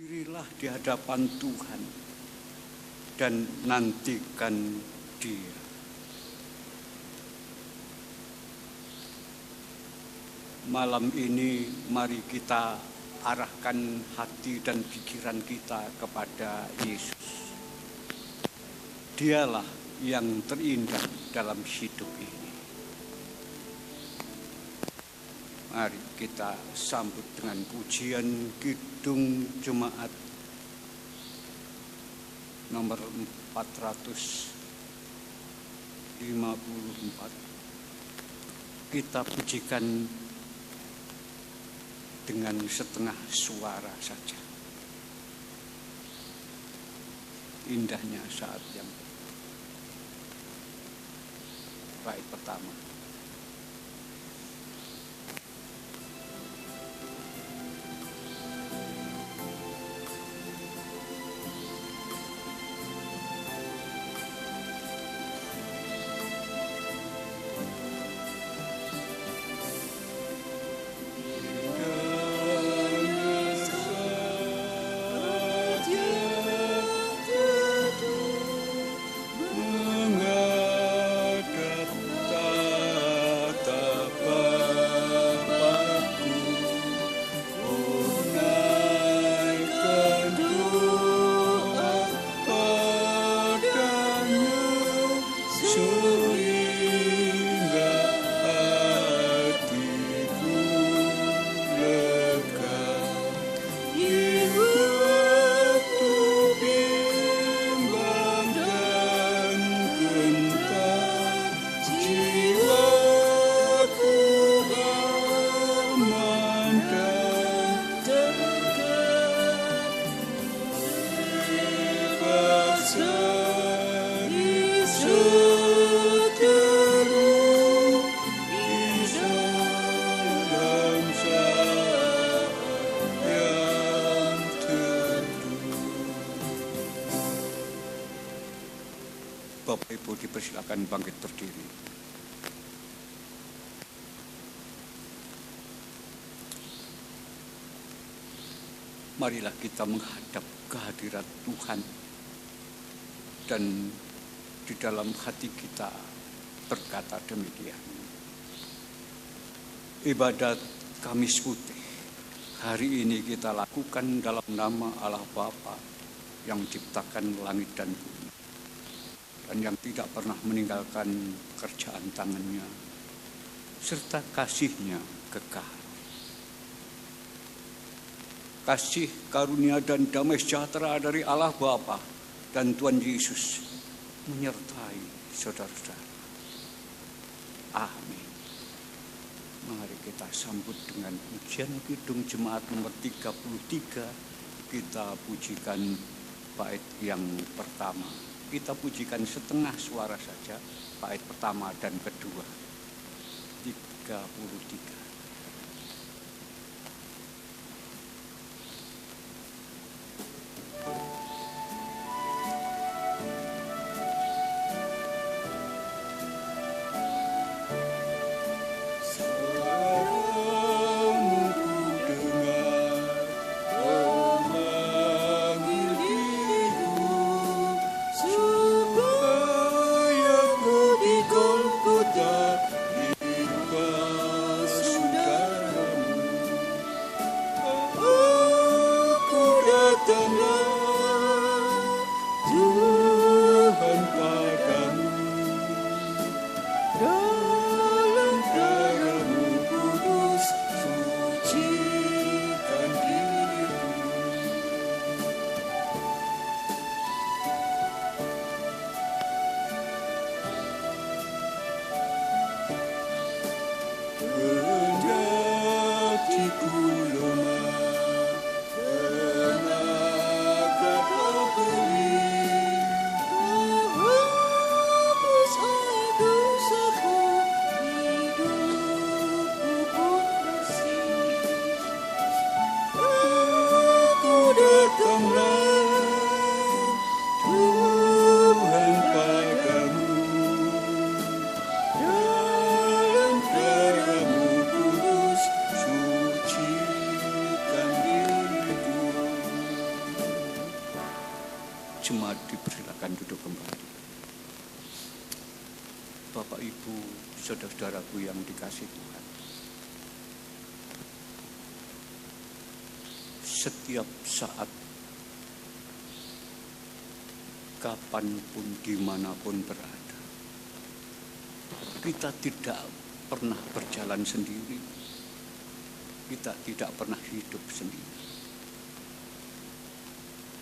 Dirilah di hadapan Tuhan dan nantikan Dia. Malam ini mari kita arahkan hati dan pikiran kita kepada Yesus. Dialah yang terindah dalam hidup ini. Mari kita sambut dengan pujian Kidung Jemaat nomor 454. Kita pujikan dengan setengah suara saja. Indahnya saat yang bait pertama. Bapak Ibu dipersilakan bangkit berdiri. Marilah kita menghadap kehadirat Tuhan dan di dalam hati kita berkata demikian. Ibadat Kamis Putih hari ini kita lakukan dalam nama Allah Bapa yang menciptakan langit dan bumi dan yang tidak pernah meninggalkan kerjaan tangannya, serta kasih-Nya kekal. Kasih, karunia, dan damai sejahtera dari Allah Bapa dan Tuhan Yesus menyertai saudara-saudara. Amin. Mari kita sambut dengan pujian Kidung Jemaat nomor 33. Kita pujikan bait yang pertama. Kita pujikan setengah suara saja, bait pertama dan kedua. 33. Di Jemaat dipersilakan duduk kembali. Bapak, Ibu, saudara-saudaraku yang dikasihi Tuhan. Setiap saat, kapanpun, dimanapun berada, kita tidak pernah berjalan sendiri. Kita tidak pernah hidup sendiri.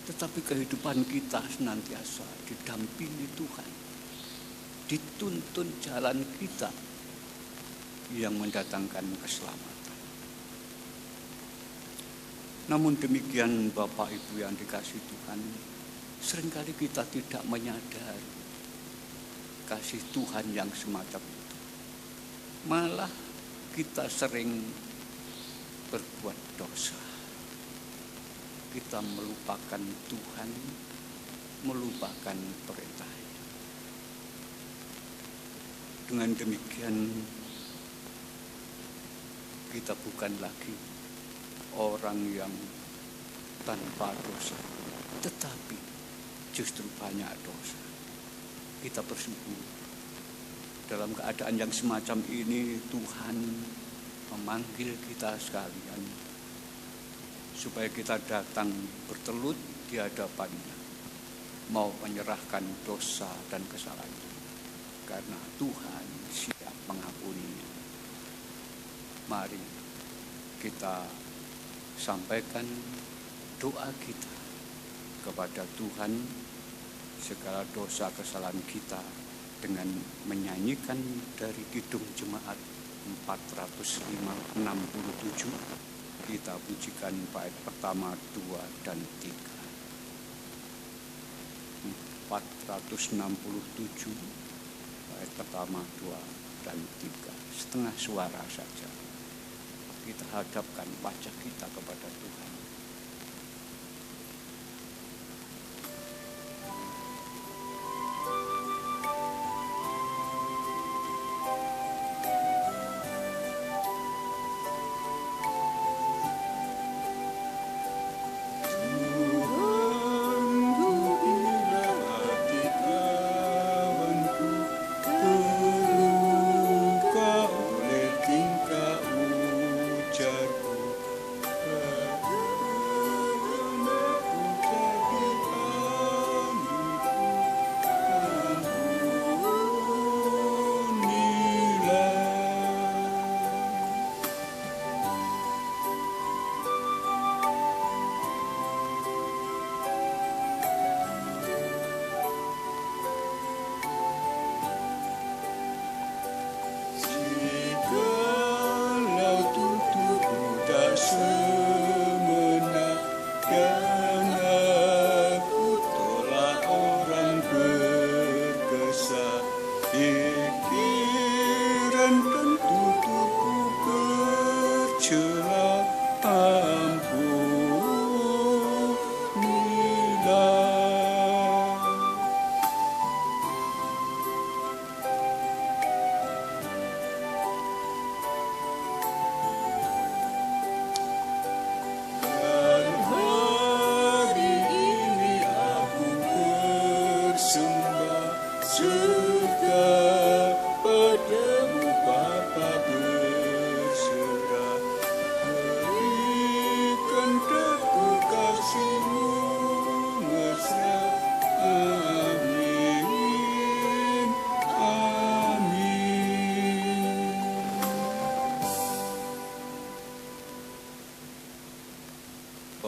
Tetapi kehidupan kita senantiasa didampingi Tuhan. Dituntun jalan kita yang mendatangkan keselamatan. Namun demikian Bapak Ibu yang dikasihi Tuhan, seringkali kita tidak menyadari kasih Tuhan yang semacam itu. Malah kita sering berbuat dosa. Kita melupakan Tuhan, melupakan perintah. Dengan demikian, kita bukan lagi orang yang tanpa dosa, tetapi justru banyak dosa. Kita bersyukur dalam keadaan yang semacam ini Tuhan memanggil kita sekalian supaya kita datang bertelut di hadapannya, mau menyerahkan dosa dan kesalahan itu, karena Tuhan siap mengampuninya. Mari kita sampaikan doa kita kepada Tuhan segala dosa kesalahan kita dengan menyanyikan dari Kidung Jemaat 467. Kita pujikan bait pertama, 2 dan 3. 467 bait pertama, 2 dan 3. Setengah suara saja. Kita hadapkan wajah kita kepada Tuhan.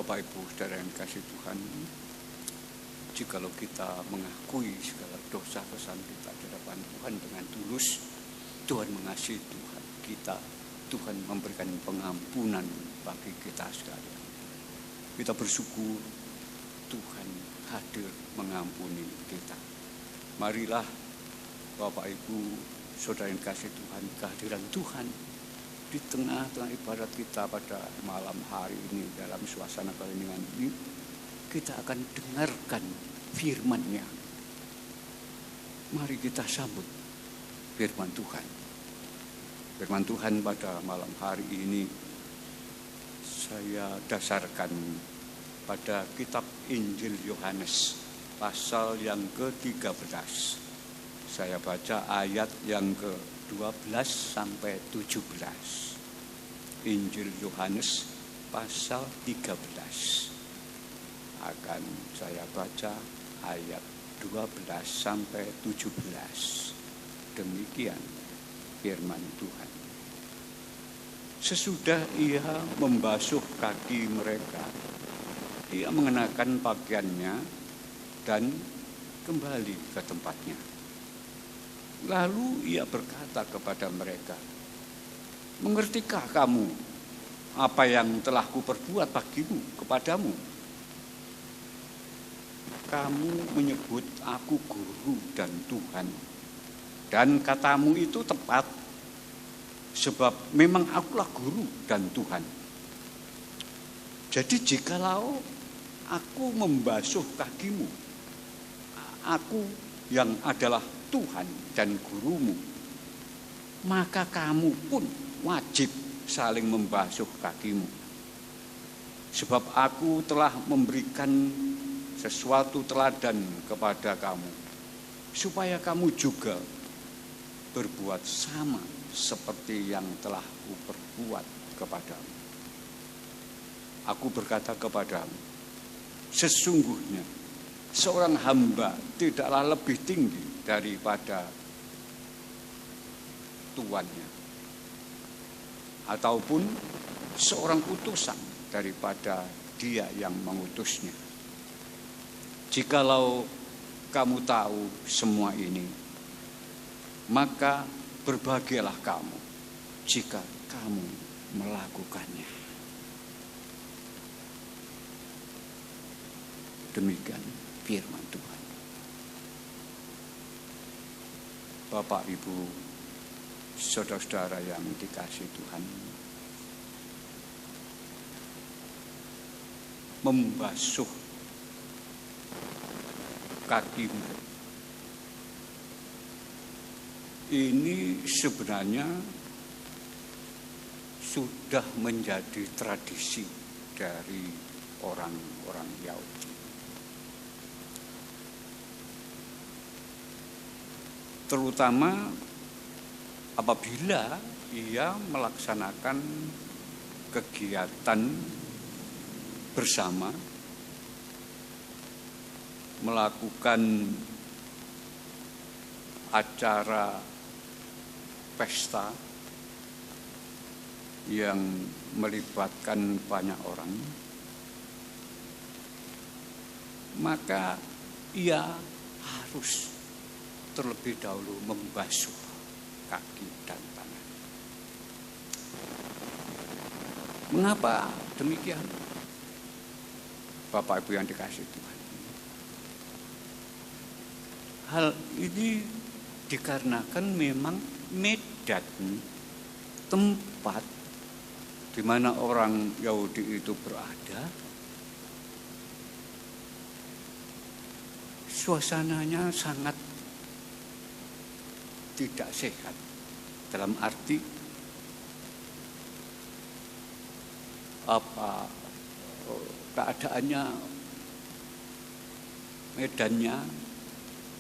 Bapak Ibu saudara yang kasih Tuhan, jikalau kita mengakui segala dosa kesalahan kita di hadapan Tuhan dengan tulus, Tuhan mengasihi Tuhan kita, Tuhan memberikan pengampunan bagi kita sekalian. Kita bersyukur Tuhan hadir mengampuni kita. Marilah Bapak Ibu saudara yang kasih Tuhan, kehadiran Tuhan di tengah-tengah ibadat kita pada malam hari ini, dalam suasana keheningan ini, kita akan dengarkan firman-Nya. Mari kita sambut firman Tuhan. Firman Tuhan pada malam hari ini saya dasarkan pada kitab Injil Yohanes pasal yang ke-13. Saya baca ayat yang ke-12 sampai 17. Injil Yohanes pasal 13. Akan saya baca ayat 12 sampai 17. Demikian firman Tuhan. Sesudah ia membasuh kaki mereka, ia mengenakan pakaiannya dan kembali ke tempatnya. Lalu ia berkata kepada mereka, "Mengertikah kamu apa yang telah kuperbuat bagimu kepadamu? Kamu menyebut aku guru dan Tuhan, dan katamu itu tepat, sebab memang akulah guru dan Tuhan. Jadi jikalau aku membasuh kakimu, aku yang adalah Tuhan dan gurumu, maka kamu pun wajib saling membasuh kakimu. Sebab aku telah memberikan sesuatu teladan kepada kamu, supaya kamu juga berbuat sama seperti yang telah kuperbuat kepadamu. Aku berkata kepadamu, sesungguhnya seorang hamba tidaklah lebih tinggi daripada tuannya, ataupun seorang utusan daripada dia yang mengutusnya. Jikalau kamu tahu semua ini, maka berbahagialah kamu jika kamu melakukannya." Demikian firman Tuhan. Bapak, Ibu, saudara-saudara yang dikasihi Tuhan, membasuh kakimu ini sebenarnya sudah menjadi tradisi dari orang-orang Yahudi. Terutama apabila ia melaksanakan kegiatan bersama, melakukan acara pesta yang melibatkan banyak orang, maka ia harus terlebih dahulu membasuh kaki dan tangan. Mengapa demikian? Bapak Ibu yang dikasihi Tuhan, hal ini dikarenakan memang medan, tempat di mana orang Yahudi itu berada, suasananya sangat tidak sehat, dalam arti keadaannya, medannya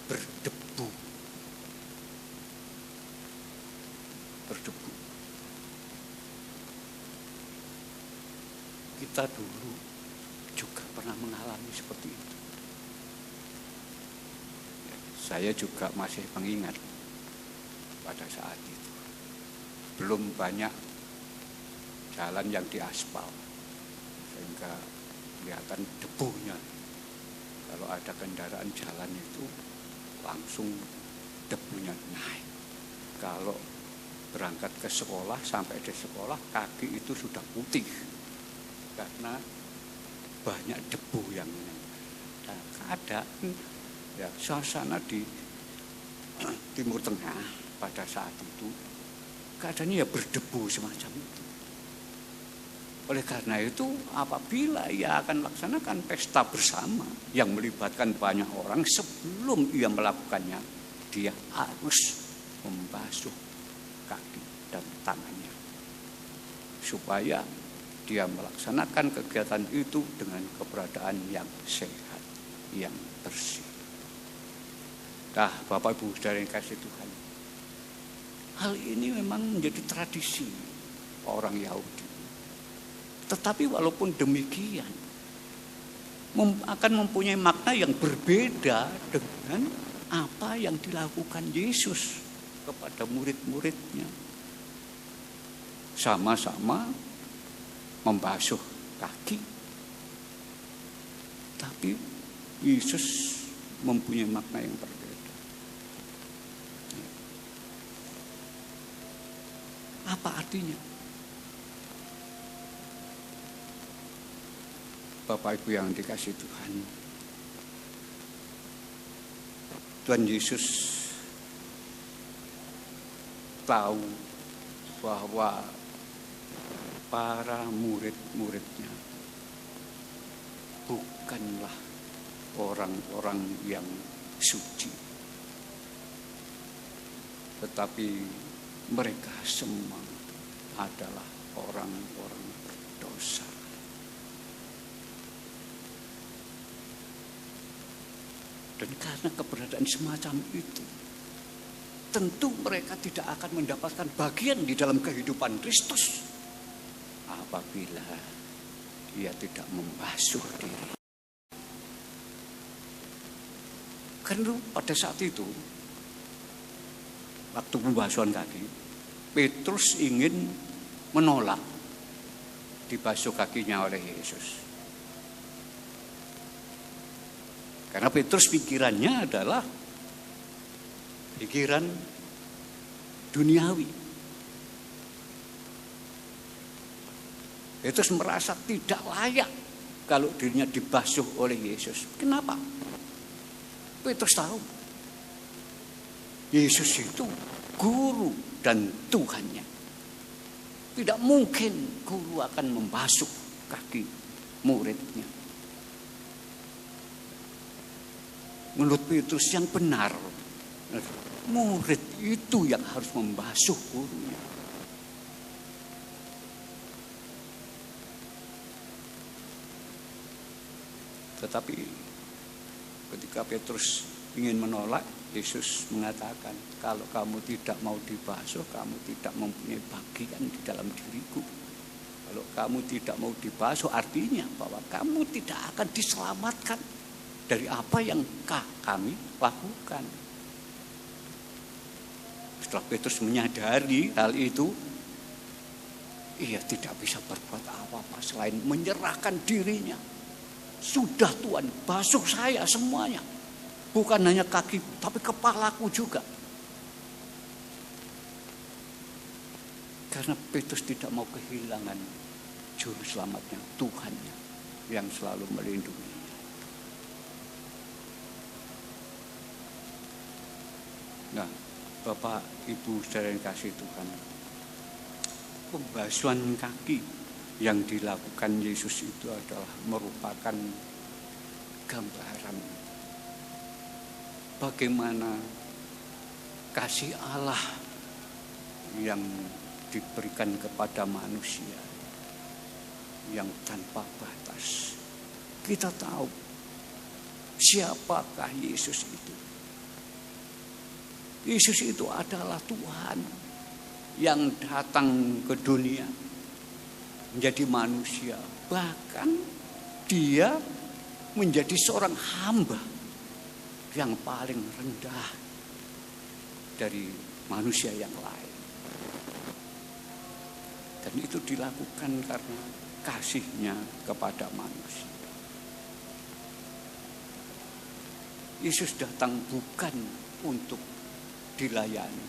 berdebu. Kita dulu juga pernah mengalami seperti itu. Saya juga masih mengingat pada saat itu belum banyak jalan yang diaspal, sehingga kelihatan debunya. Kalau ada kendaraan jalan itu langsung debunya naik. Kalau berangkat ke sekolah, sampai di sekolah kaki itu sudah putih karena banyak debu yang menempel. Keadaan ya, suasana di Timur Tengah pada saat itu keadaannya ya berdebu semacam itu. Oleh karena itu, apabila ia akan melaksanakan pesta bersama yang melibatkan banyak orang, sebelum ia melakukannya, dia harus membasuh kaki dan tangannya, supaya dia melaksanakan kegiatan itu dengan keberadaan yang sehat, yang bersih. Nah, Bapak Ibu saudara yang kasih Tuhan, hal ini memang menjadi tradisi orang Yahudi. Tetapi walaupun demikian, akan mempunyai makna yang berbeda dengan apa yang dilakukan Yesus kepada murid-muridnya. Sama-sama membasuh kaki, tapi Yesus mempunyai makna yang berbeda. Apa artinya? Bapak Ibu yang dikasih Tuhan, Tuhan Yesus tahu bahwa para murid-muridnya bukanlah orang-orang yang suci, tetapi mereka semua adalah orang-orang berdosa. Dan karena keberadaan semacam itu, tentu mereka tidak akan mendapatkan bagian di dalam kehidupan Kristus apabila dia tidak membasuh diri. Karena pada saat itu, waktu pembasuhan kaki, Petrus ingin menolak dibasuh kakinya oleh Yesus. Karena Petrus pikirannya adalah pikiran duniawi. Petrus merasa tidak layak kalau dirinya dibasuh oleh Yesus. Kenapa? Petrus tahu Yesus itu guru dan Tuhannya. Tidak mungkin guru akan membasuh kaki muridnya. Menurut Petrus yang benar, murid itu yang harus membasuh gurunya. Tetapi ketika Petrus ingin menolak, Yesus mengatakan, kalau kamu tidak mau dibasuh, kamu tidak mempunyai bagian di dalam diriku. Kalau kamu tidak mau dibasuh, artinya bahwa kamu tidak akan diselamatkan dari apa yang kami lakukan. Setelah Petrus menyadari hal itu, ia tidak bisa berbuat apa-apa selain menyerahkan dirinya. Sudah Tuhan, basuh saya semuanya. Bukan hanya kaki, tapi kepalaku juga. Karena Petrus tidak mau kehilangan juru selamatnya, Tuhannya yang selalu melindungi. Nah, Bapak, Ibu, saudara yang kasih Tuhan, pembasuhan kaki yang dilakukan Yesus itu adalah merupakan gambaran bagaimana kasih Allah yang diberikan kepada manusia yang tanpa batas. Kita tahu siapakah Yesus itu. Yesus itu adalah Tuhan yang datang ke dunia menjadi manusia. Bahkan dia menjadi seorang hamba yang paling rendah dari manusia yang lain. Dan itu dilakukan karena kasihnya kepada manusia. Yesus datang bukan untuk dilayani,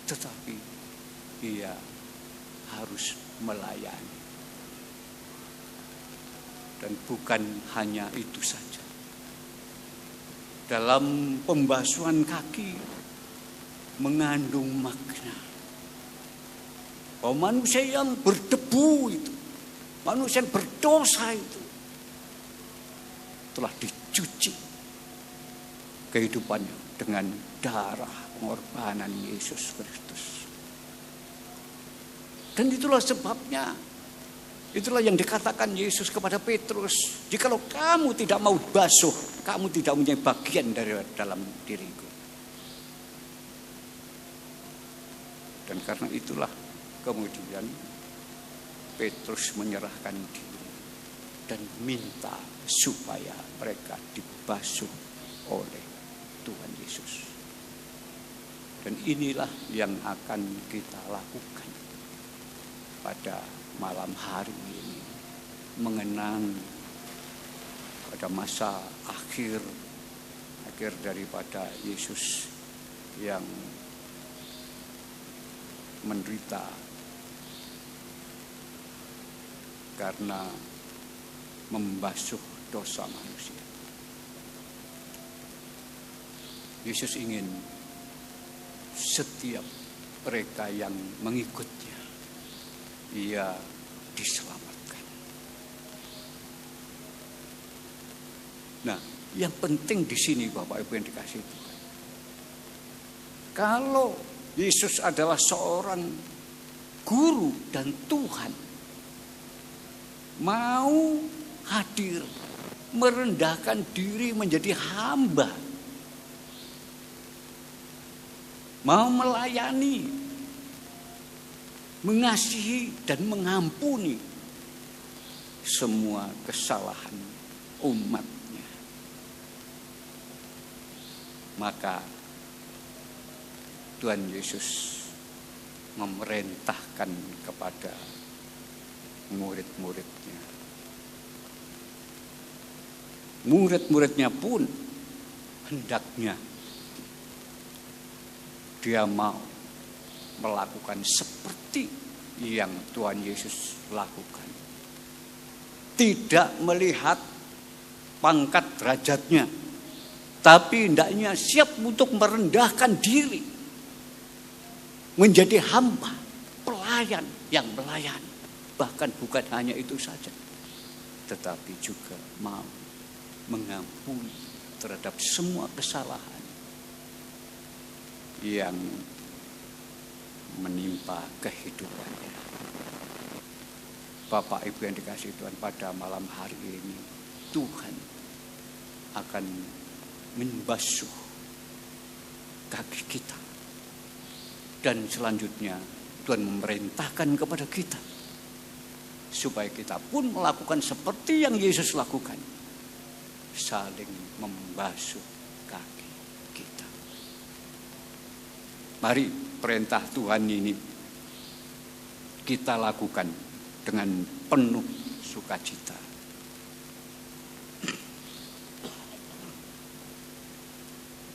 tetapi ia harus melayani. Dan bukan hanya itu saja. Dalam pembasuhan kaki mengandung makna bahwa manusia yang berdebu itu, manusia yang berdosa itu telah dicuci kehidupannya dengan darah pengorbanan Yesus Kristus. Dan itulah sebabnya Itulah yang dikatakan Yesus kepada Petrus. Jikalau kamu tidak mau basuh, kamu tidak punya bagian dari dalam diriku. Dan karena itulah kemudian Petrus menyerahkan diri dan minta supaya mereka dibasuh oleh Tuhan Yesus. Dan inilah yang akan kita lakukan pada malam hari ini, mengenang pada masa akhir daripada Yesus yang menderita karena membasuh dosa manusia. Yesus ingin setiap mereka yang mengikutnya, ia diselamatkan. Nah, yang penting di sini Bapak Ibu yang dikasihi Tuhan, kalau Yesus adalah seorang guru dan Tuhan, mau hadir, merendahkan diri menjadi hamba, mau melayani, mengasihi dan mengampuni semua kesalahan umatnya, maka Tuhan Yesus memerintahkan kepada murid-muridnya. Murid-muridnya pun hendaknya dia mau melakukan seperti yang Tuhan Yesus lakukan. Tidak melihat pangkat derajatnya, tapi hendaknya siap untuk merendahkan diri, menjadi hamba, pelayan yang melayani. Bahkan bukan hanya itu saja, tetapi juga mau mengampuni terhadap semua kesalahan yang menimpa kehidupannya. Bapak Ibu yang dikasihi Tuhan, pada malam hari ini Tuhan akan membasuh kaki kita. Dan selanjutnya Tuhan memerintahkan kepada kita supaya kita pun melakukan seperti yang Yesus lakukan, saling membasuh kaki kita. Mari perintah Tuhan ini kita lakukan dengan penuh sukacita.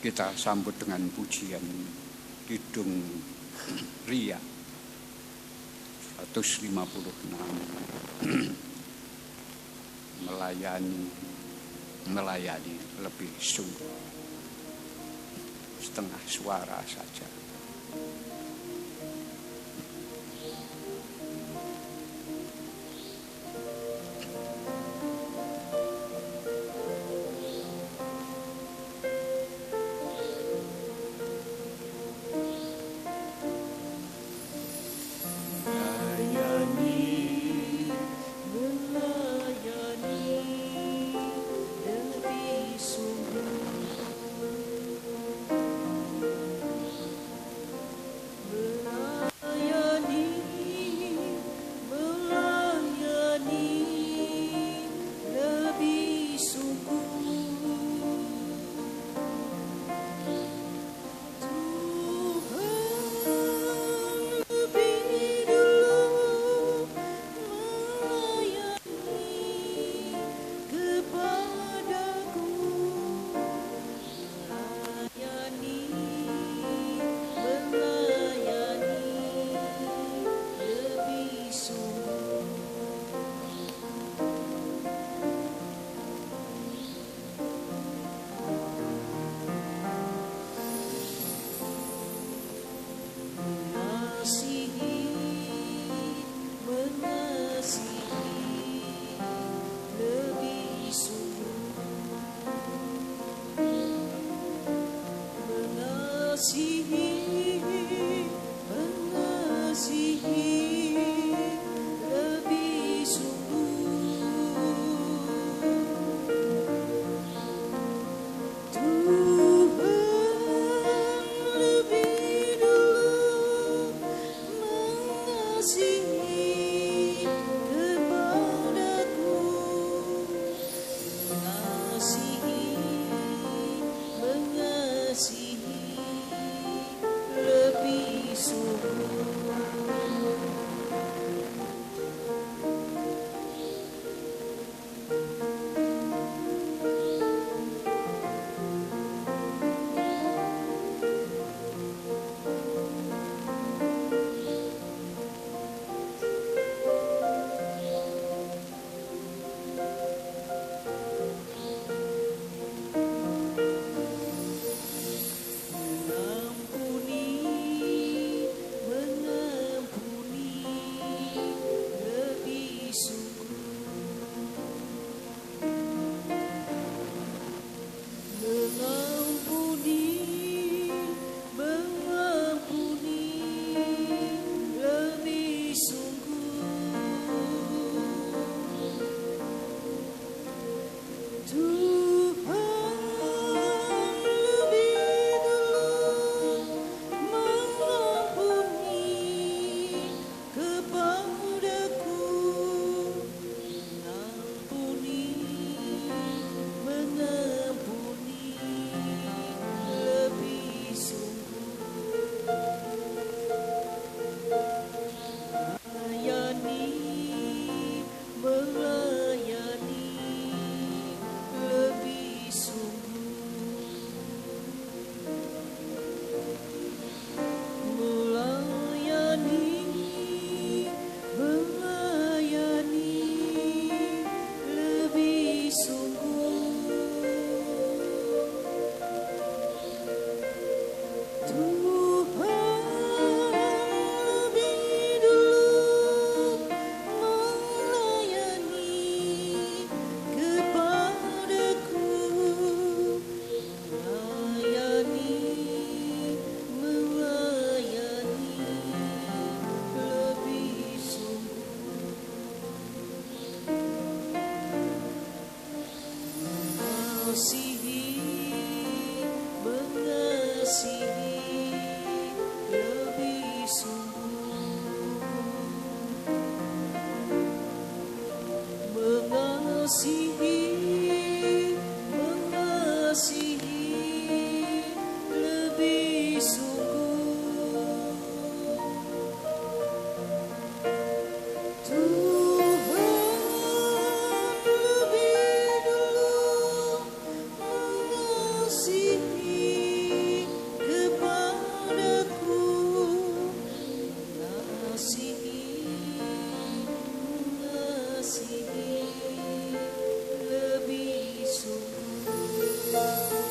Kita sambut dengan pujian Kidung Ria 156, melayani lebih sungguh, setengah suara saja. lebih sungguh.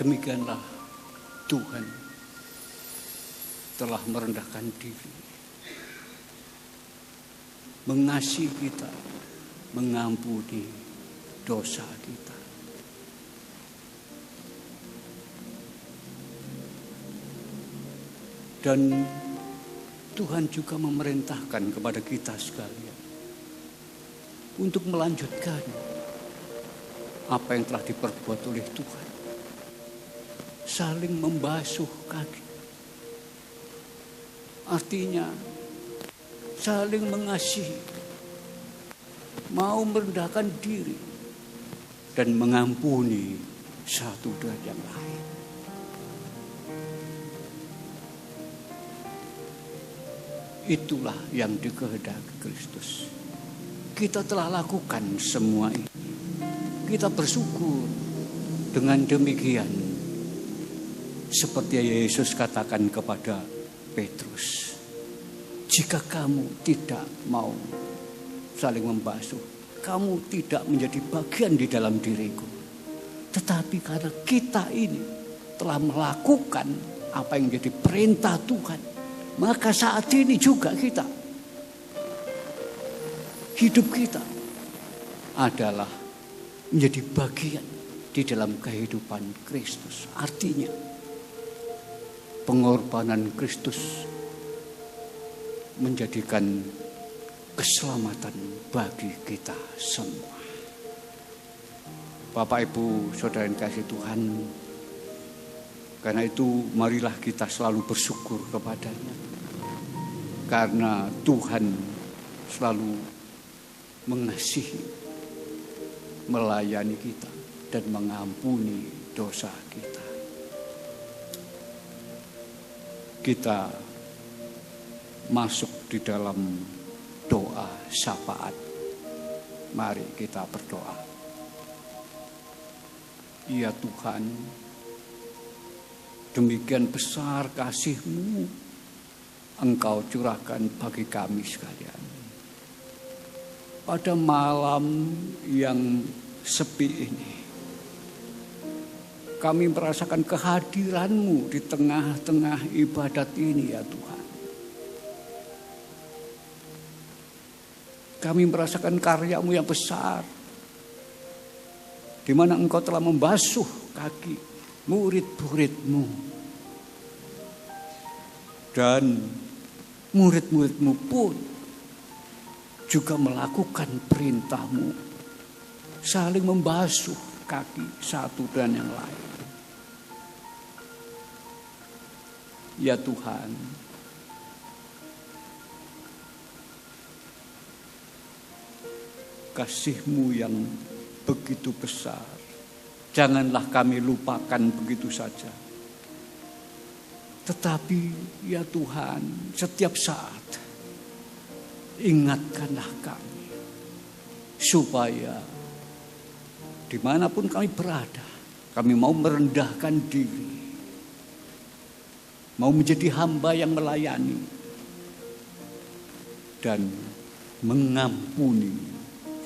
Demikianlah Tuhan telah merendahkan diri, mengasihi kita, mengampuni dosa kita. Dan Tuhan juga memerintahkan kepada kita sekalian untuk melanjutkan apa yang telah diperbuat oleh Tuhan. Saling membasuh kaki. Artinya saling mengasihi, mau merendahkan diri dan mengampuni satu dan yang lain. Itulah yang dikehendaki Kristus. Kita telah lakukan semua ini. Kita bersyukur. Dengan demikian, seperti Yesus katakan kepada Petrus, jika kamu tidak mau saling membasuh, kamu tidak menjadi bagian di dalam diriku. Tetapi karena kita ini telah melakukan apa yang menjadi perintah Tuhan, maka saat ini juga hidup kita adalah menjadi bagian di dalam kehidupan Kristus. Artinya pengorbanan Kristus menjadikan keselamatan bagi kita semua. Bapak, Ibu, Saudara yang kasih Tuhan, karena itu marilah kita selalu bersyukur kepadanya. Karena Tuhan selalu mengasihi, melayani kita dan mengampuni dosa kita. Kita masuk di dalam doa syafaat. Mari kita berdoa. Ya Tuhan, demikian besar kasih-Mu Engkau curahkan bagi kami sekalian. Pada malam yang sepi ini, kami merasakan kehadiran-Mu di tengah-tengah ibadat ini ya Tuhan. Kami merasakan karya-Mu yang besar, di mana Engkau telah membasuh kaki murid-murid-Mu. Dan murid-murid-Mu pun juga melakukan perintah-Mu, saling membasuh kaki satu dan yang lain. Ya Tuhan, kasih-Mu yang begitu besar, janganlah kami lupakan begitu saja. Tetapi ya Tuhan, setiap saat ingatkanlah kami, supaya dimanapun kami berada, kami mau merendahkan diri, mau menjadi hamba yang melayani dan mengampuni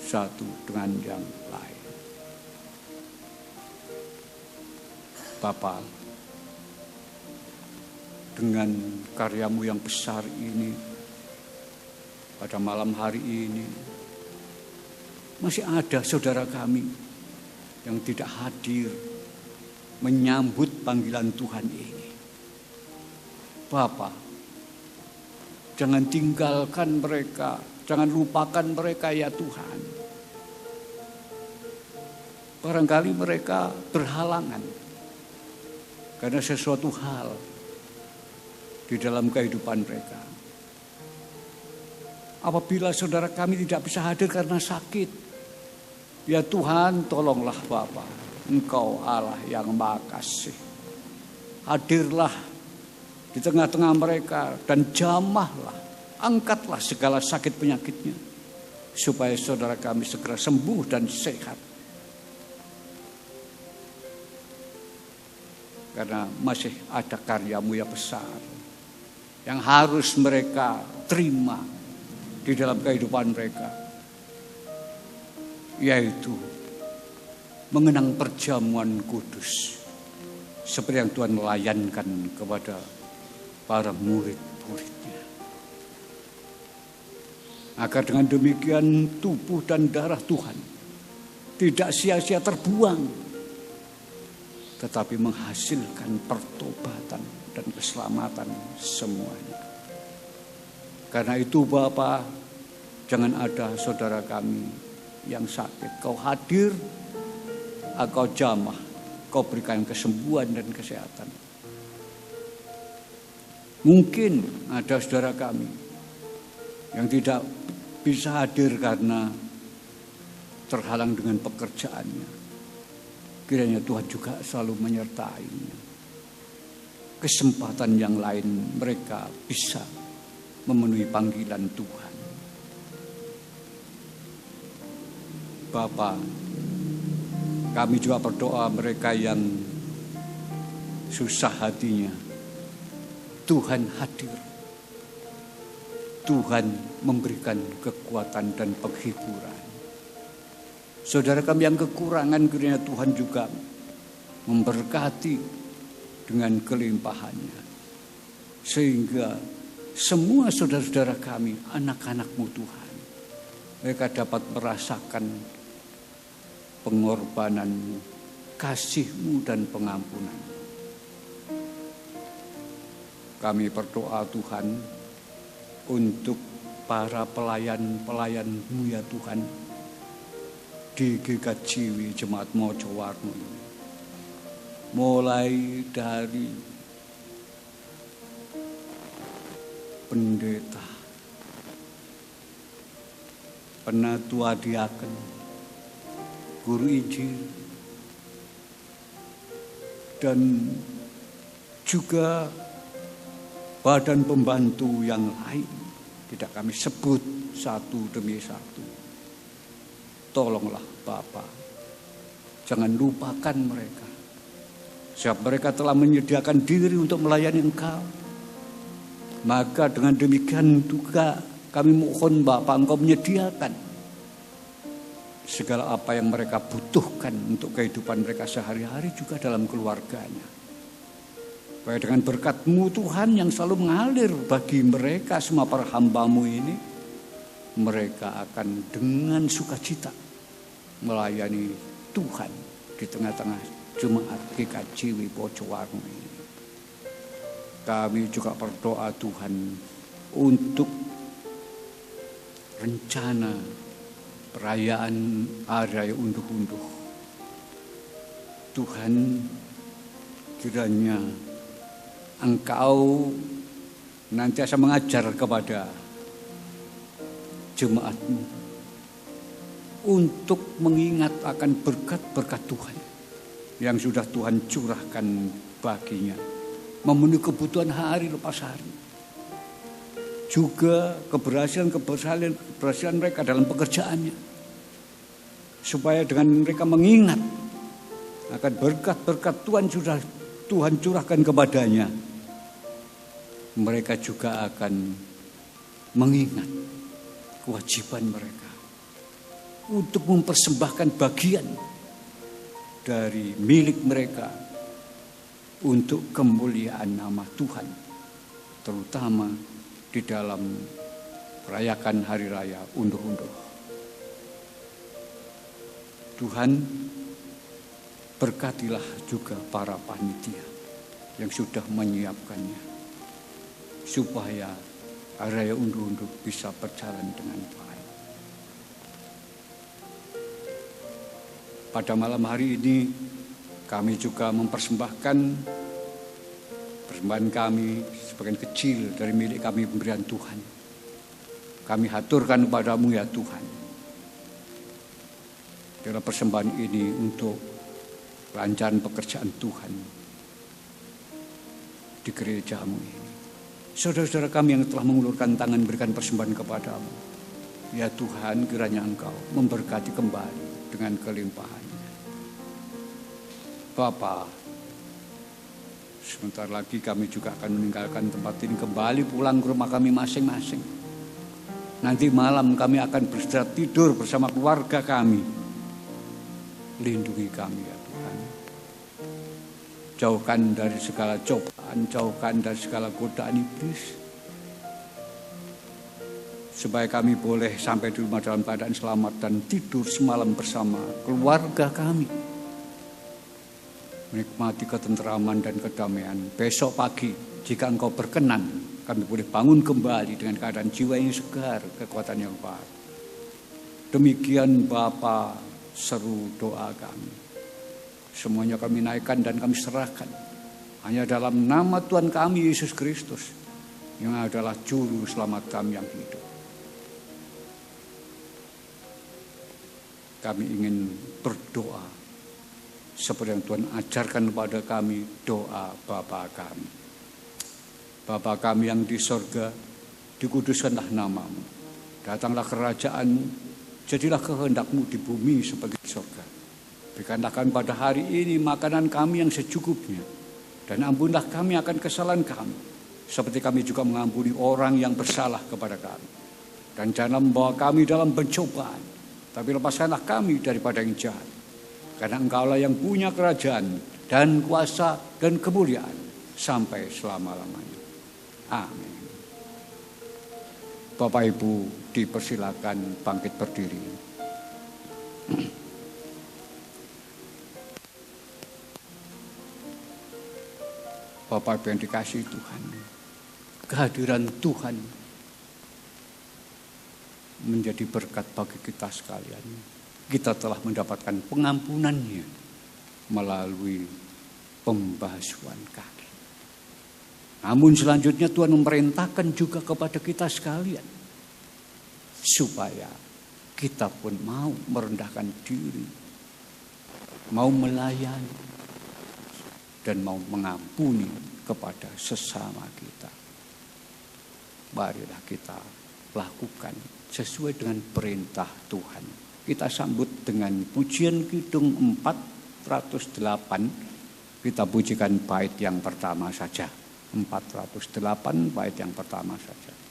satu dengan yang lain. Bapa, dengan karya-Mu yang besar ini, pada malam hari ini masih ada saudara kami yang tidak hadir menyambut panggilan Tuhan ini. Bapa, jangan tinggalkan mereka, jangan lupakan mereka ya Tuhan. Barangkali mereka berhalangan karena sesuatu hal di dalam kehidupan mereka. Apabila saudara kami tidak bisa hadir karena sakit, ya Tuhan, tolonglah Bapa, Engkau Allah yang Maha Kasih. Hadirlah di tengah-tengah mereka dan jamahlah, angkatlah segala sakit penyakitnya, supaya saudara kami segera sembuh dan sehat. Karena masih ada karya-Mu yang besar yang harus mereka terima di dalam kehidupan mereka, yaitu mengenang perjamuan kudus seperti yang Tuhan melayankan kepada para murid-muridnya. Agar dengan demikian tubuh dan darah Tuhan tidak sia-sia terbuang, tetapi menghasilkan pertobatan dan keselamatan semuanya. Karena itu Bapa, jangan ada saudara kami yang sakit. Kau hadir, Engkau jamah, Kau berikan kesembuhan dan kesehatan. Mungkin ada saudara kami yang tidak bisa hadir karena terhalang dengan pekerjaannya. Kiranya Tuhan juga selalu menyertainya. Kesempatan yang lain mereka bisa memenuhi panggilan Tuhan. Bapa, kami juga berdoa mereka yang susah hatinya. Tuhan hadir. Tuhan memberikan kekuatan dan penghiburan. Saudara kami yang kekurangan, kiranya Tuhan juga memberkati dengan kelimpahannya. Sehingga semua saudara-saudara kami, anak-anak-Mu Tuhan, mereka dapat merasakan pengorbanan-Mu, kasih-Mu dan pengampunan. Kami berdoa Tuhan untuk para pelayan-pelayan-Mu ya Tuhan di GKJW Jemaat Mojowarno ini. Mulai dari pendeta, penatua diaken, guru Injil, dan juga badan pembantu yang lain. Tidak kami sebut satu demi satu. Tolonglah Bapa, jangan lupakan mereka. Sebab mereka telah menyediakan diri untuk melayani Engkau. Maka dengan demikian juga kami mohon Bapa, Engkau menyediakan segala apa yang mereka butuhkan untuk kehidupan mereka sehari-hari juga dalam keluarganya. Baik dengan berkat-Mu Tuhan yang selalu mengalir bagi mereka semua para hamba-Mu ini, mereka akan dengan sukacita melayani Tuhan di tengah-tengah Jemaat GKJW Mojowarno ini. Kami juga berdoa Tuhan untuk rencana perayaan Hari Raya Unduh-Unduh. Tuhan, kiranya Engkau nantiasa mengajar kepada jemaat-Mu untuk mengingat akan berkat-berkat Tuhan yang sudah Tuhan curahkan baginya, memenuhi kebutuhan hari lepas hari. Juga keberhasilan mereka dalam pekerjaannya, supaya dengan mereka mengingat akan berkat-berkat Tuhan sudah Tuhan curahkan kepadanya, mereka juga akan mengingat kewajiban mereka untuk mempersembahkan bagian dari milik mereka untuk kemuliaan nama Tuhan, terutama di dalam merayakan Hari Raya Unduh-Unduh. Tuhan, berkatilah juga para panitia yang sudah menyiapkannya, supaya Hari Raya Unduh-Unduh bisa berjalan dengan baik. Pada malam hari ini kami juga mempersembahkan persembahan kami sebagian kecil dari milik kami, pemberian Tuhan. Kami haturkan kepadamu ya Tuhan. Dalam persembahan ini untuk kelancaran pekerjaan Tuhan di gerejamu ini. Saudara-saudara kami yang telah mengulurkan tangan berikan persembahan kepadamu, ya Tuhan, kiranya Engkau memberkati kembali dengan kelimpahannya. Bapa, sebentar lagi kami juga akan meninggalkan tempat ini, kembali pulang ke rumah kami masing-masing. Nanti malam kami akan beristirahat tidur bersama keluarga kami. Lindungi kami ya Tuhan. Jauhkan dari segala cobaan, jauhkan dari segala godaan iblis, supaya kami boleh sampai di rumah dalam keadaan selamat dan tidur semalam bersama keluarga kami, menikmati ketenteraman dan kedamaian. Besok pagi jika Engkau berkenan, kami boleh bangun kembali dengan keadaan jiwa yang segar, kekuatan yang baru. Demikian Bapa, seru doa kami. Semuanya kami naikkan dan kami serahkan hanya dalam nama Tuhan kami Yesus Kristus, yang adalah juru selamat kami yang hidup. Kami ingin berdoa seperti yang Tuhan ajarkan kepada kami, doa Bapa kami. Bapa kami yang di sorga, dikuduskanlah namamu. Datanglah kerajaanmu, jadilah kehendak-Mu di bumi seperti di sorga. Berikanlah kami pada hari ini makanan kami yang secukupnya. Dan ampunilah kami akan kesalahan kami, seperti kami juga mengampuni orang yang bersalah kepada kami. Dan jangan membawa kami dalam pencobaan, tapi lepaskanlah kami daripada yang jahat. Karena Engkaulah yang punya kerajaan dan kuasa dan kemuliaan sampai selama-lamanya. Amin. Bapak Ibu dipersilakan bangkit berdiri. Bapak Ibu yang dikasihi Tuhan, kehadiran Tuhan menjadi berkat bagi kita sekalian. Kita telah mendapatkan pengampunannya melalui pembasuhan kaki. Namun selanjutnya Tuhan memerintahkan juga kepada kita sekalian, supaya kita pun mau merendahkan diri, mau melayani, dan mau mengampuni kepada sesama kita. Marilah kita lakukan sesuai dengan perintah Tuhan. Kita sambut dengan pujian kidung 408. Kita pujikan bait yang pertama saja. 408 bait yang pertama saja.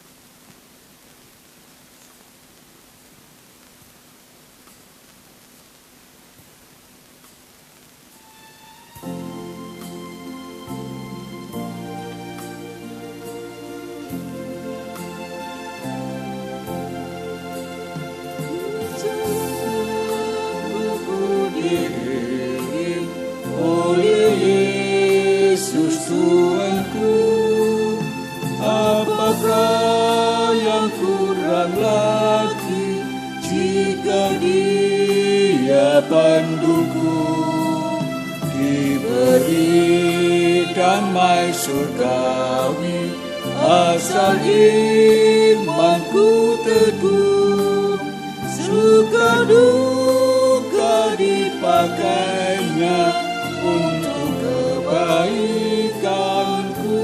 Pendukung diberi damai surgawi, asal imanku teguh, suka duka dipakainya untuk kebaikanku,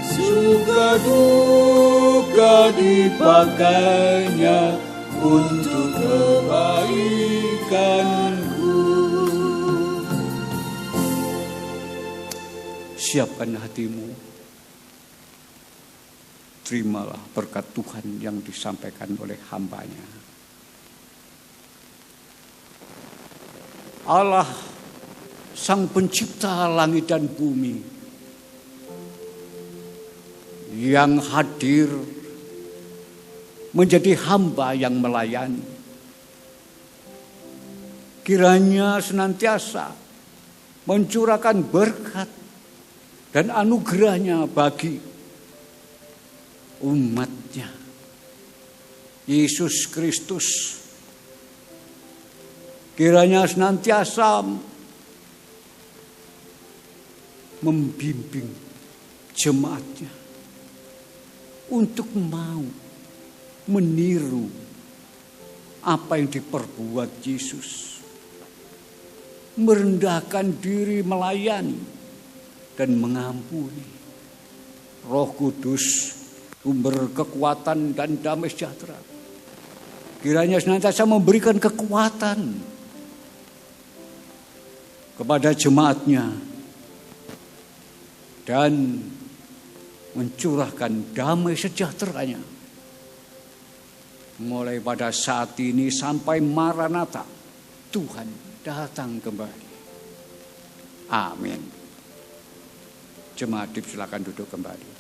suka duka dipakainya untuk kebaikanku. Siapkan hatimu, terimalah berkat Tuhan yang disampaikan oleh hamba-Nya. Allah, Sang Pencipta langit dan bumi, yang hadir menjadi hamba yang melayani, kiranya senantiasa mencurahkan berkat dan anugerahnya bagi umatnya. Yesus Kristus kiranya senantiasa membimbing jemaatnya untuk mau meniru apa yang diperbuat Yesus, merendahkan diri, melayani dan mengampuni. Roh Kudus, sumber kekuatan dan damai sejahtera, kiranya senantiasa memberikan kekuatan kepada jemaatnya dan mencurahkan damai sejahteranya mulai pada saat ini sampai Maranatha, Tuhan datang kembali. Amin. Jemaat silakan duduk kembali.